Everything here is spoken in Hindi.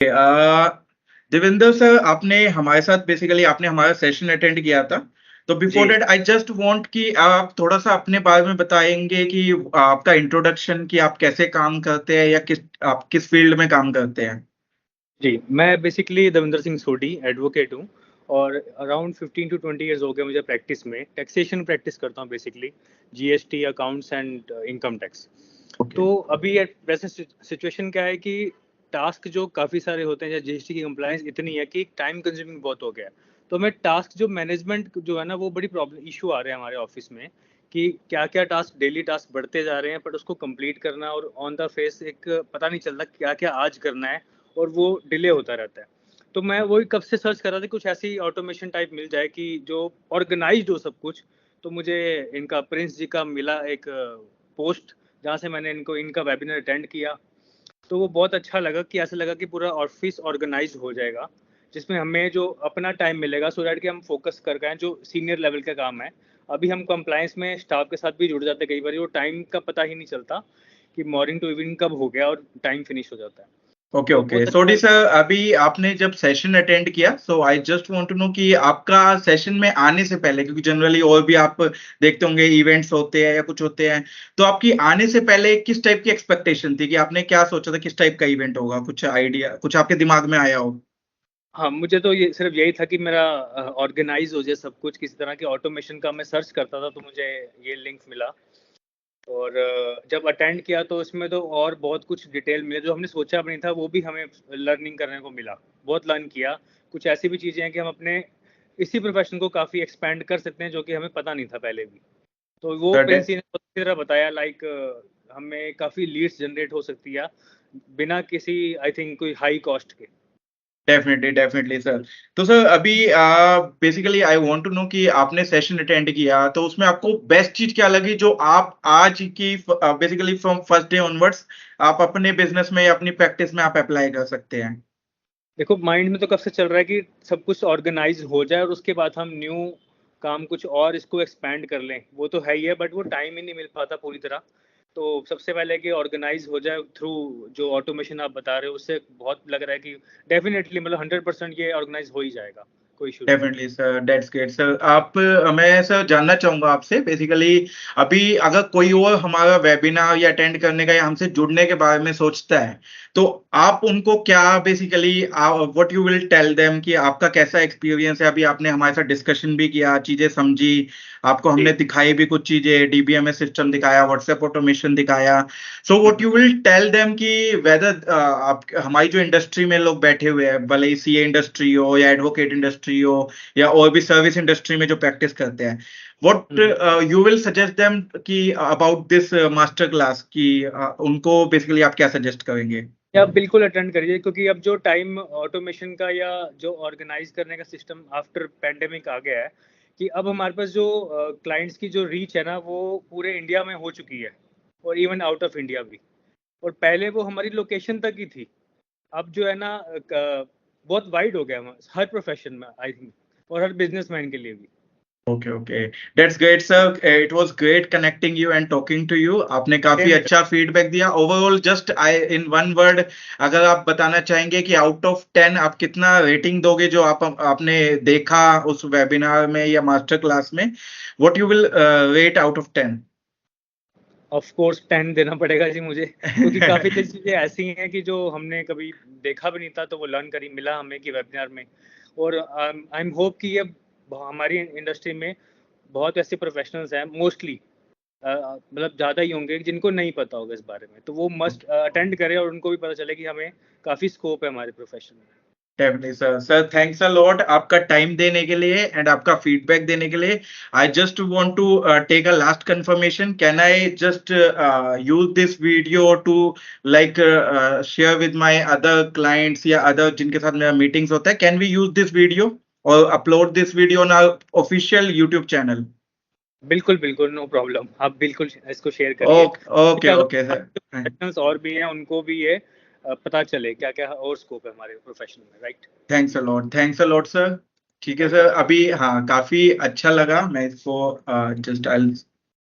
देवेंद्र सर, आपने हमारे साथ बेसिकली आपने हमारा सेशन अटेंड किया था। तो बिफोर जी दैट आई जस्ट वांट कि आप थोड़ा सा अपने बारे में बताएंगे कि आपका इंट्रोडक्शन, कि आप कैसे काम करते हैं या आप किस फील्ड में काम करते हैं। जी मैं बेसिकली दविंदर सिंह सोडी एडवोकेट हूँ और अराउंड 15 टू 20 इयर्स हो गए मुझे प्रैक्टिस में। टैक्सेशन प्रैक्टिस करता हूँ basically, GST, accounts and income tax. Okay. तो अभी वैसे सिचुएशन क्या है कि टास्क जो काफ़ी सारे होते हैं, या जीएसटी की कंप्लायंस इतनी है कि टाइम कंज्यूमिंग बहुत हो गया है। तो मैं टास्क जो मैनेजमेंट जो है ना, वो बड़ी प्रॉब्लम इशू आ रहे हैं हमारे ऑफिस में कि क्या क्या टास्क, डेली टास्क बढ़ते जा रहे हैं, बट उसको कंप्लीट करना और ऑन द फेस एक पता नहीं चलता क्या क्या आज करना है, और वो डिले होता रहता है। तो मैं वही कब से सर्च कर रहा था, कुछ ऐसी ऑटोमेशन टाइप मिल जाए कि जो ऑर्गेनाइज्ड हो सब कुछ। तो मुझे इनका प्रिंस जी का मिला एक पोस्ट, जहाँ से मैंने इनका वेबिनार अटेंड किया। तो वो बहुत अच्छा लगा कि ऐसा लगा कि पूरा ऑफिस ऑर्गेनाइज हो जाएगा, जिसमें हमें जो अपना टाइम मिलेगा सो दैट कि हम फोकस कर पाएँ जो सीनियर लेवल का काम है। अभी हम कंप्लायंस में स्टाफ के साथ भी जुड़ जाते हैं, कई बार वो टाइम का पता ही नहीं चलता कि मॉर्निंग टू इवनिंग कब हो गया और टाइम फिनिश हो जाता है। ओके तो ओके, बहुत सोडी अच्छा। सर, अभी आपने जब सेशन अटेंड किया, so I just want to know कि आपका सेशन में आने से पहले, क्योंकि जनरली और भी आप देखते होंगे इवेंट्स होते हैं या कुछ होते हैं, तो आपकी आने से पहले किस टाइप की एक्सपेक्टेशन थी, कि आपने क्या सोचा था किस टाइप का इवेंट होगा, कुछ आइडिया कुछ आपके दिमाग में आया हो। हाँ, मुझे तो ये सिर्फ़ यही था कि मेरा ऑर्गेनाइज़ हो जाए सब कुछ, किसी तरह के ऑटोमेशन का मैं सर्च करता था, तो मुझे ये लिंक मिला। और जब अटेंड किया तो इसमें तो और बहुत कुछ डिटेल मिले, जो हमने सोचा भी नहीं था, वो भी हमें लर्निंग करने को मिला। बहुत लर्न किया। कुछ ऐसी भी चीज़ें हैं कि हम अपने इसी प्रोफ़ेशन को काफ़ी एक्सपेंड कर सकते हैं, जो कि हमें पता नहीं था पहले भी। तो वो सर, प्रिंस जी ने बहुत अच्छी तरह बताया, लाइक हमें काफ़ी लीड्स जनरेट हो सकती है, बिना किसी आई थिंक कोई हाई कॉस्ट के। Definitely definitely sir. तो सर, अभी basically I want to know कि आपने सेशन अटेंड किया, तो उसमें आपको बेस्ट चीज क्या लगी जो आप आज की basically from first day onwards आप अपने बिजनेस में या अपनी प्रैक्टिस में आप अप्लाई कर सकते हैं। देखो, माइंड में तो कब से चल रहा है कि सब कुछ ऑर्गेनाइज हो जाए और उसके बाद हम न्यू काम कुछ और इसको एक्सपैंड कर लें। वो तो है ही है, बट वो टाइम ही नहीं मिल पाता पूरी तरह। तो सबसे पहले कि ऑर्गेनाइज हो जाए थ्रू जो ऑटोमेशन आप बता रहे हो, उससे बहुत लग रहा है कि डेफिनेटली मतलब 100% ये ऑर्गेनाइज हो ही जाएगा। कोई इशू नहीं है। Definitely sir, that's great sir. आप मैं सर जानना चाहूंगा आपसे बेसिकली, अभी अगर कोई और हमारा वेबिनार या अटेंड करने का या हमसे जुड़ने के बारे में सोचता है, तो आप उनको क्या basically what you will tell them, कि आपका कैसा एक्सपीरियंस है। अभी आपने हमारे साथ डिस्कशन भी किया, चीजें समझी, आपको हमने जी। दिखाई भी कुछ चीजें, डीबीएमएस सिस्टम दिखाया, व्हाट्सएप ऑटोमेशन दिखाया। So what you will tell them कि वेदर आप हमारी जो इंडस्ट्री में लोग बैठे हुए हैं, भले ही सीए इंडस्ट्री हो या एडवोकेट इंडस्ट्री हो या और भी सर्विस इंडस्ट्री में जो प्रैक्टिस करते हैं, what you will suggest them कि अबाउट दिस मास्टर क्लास, कि उनको बेसिकली आप क्या सजेस्ट करेंगे। या आप बिल्कुल अटेंड करिए, क्योंकि अब जो टाइम ऑटोमेशन का या जो ऑर्गेनाइज करने का सिस्टम आफ्टर पैंडेमिक आ गया है, कि अब हमारे पास जो क्लाइंट्स की जो रीच है ना, वो पूरे इंडिया में हो चुकी है, और इवन आउट ऑफ इंडिया भी। और पहले वो हमारी लोकेशन तक ही थी। अब जो है ना बहुत वाइड हो गया हर प्रोफेशन में आई थिंक, और हर बिजनेसमैन के लिए भी। Okay okay, that's great sir. It was great connecting you and talking to you. आपने काफी सेम। अच्छा फीडबैक दिया overall. Just I in one word, अगर आप बताना चाहेंगे कि आउट ऑफ 10 आप कितना रेटिंग दोगे जो आपने देखा उस वेबिनार में या मास्टर क्लास में, what you will rate out of 10। Of course 10 देना पड़ेगा जी मुझे, क्योंकि काफ़ी चीज़ें ऐसी हैं कि जो हमने कभी देखा भी नहीं था, तो वो लर्न करी मिला हमें कि वेबिनार में। और आई एम होप कि ये हमारी इंडस्ट्री में बहुत ऐसे प्रोफेशनल्स हैं मोस्टली, मतलब ज़्यादा ही होंगे जिनको नहीं पता होगा इस बारे में, तो वो मस्ट अटेंड करें और उनको भी पता चले कि हमें काफ़ी स्कोप है हमारे प्रोफेशन में। Definitely sir. Sir, thanks a lot आपका टाइम देने के लिए एंड आपका फीडबैक देने के लिए। I just want to take a last confirmation, can I just use this video to like share with my other clients या अदर जिनके साथ मेरा मीटिंग्स होता है, can we use this video और upload this video on our official YouTube channel. बिल्कुल, बिल्कुल, नो प्रॉब्लम। आप बिल्कुल इसको शेयर करिए। ओके ओके क्या ओके पता सर। हमारे जो प्रोफेशनल्स और भी हैं, उनको भी ये पता चले क्या-क्या और स्कोप है हमारे प्रोफेशन में, right? Thanks a lot, thanks a lot sir. ठीक है सर, वेलकम। अभी हाँ काफी अच्छा लगा। मैं इसको जस्ट आई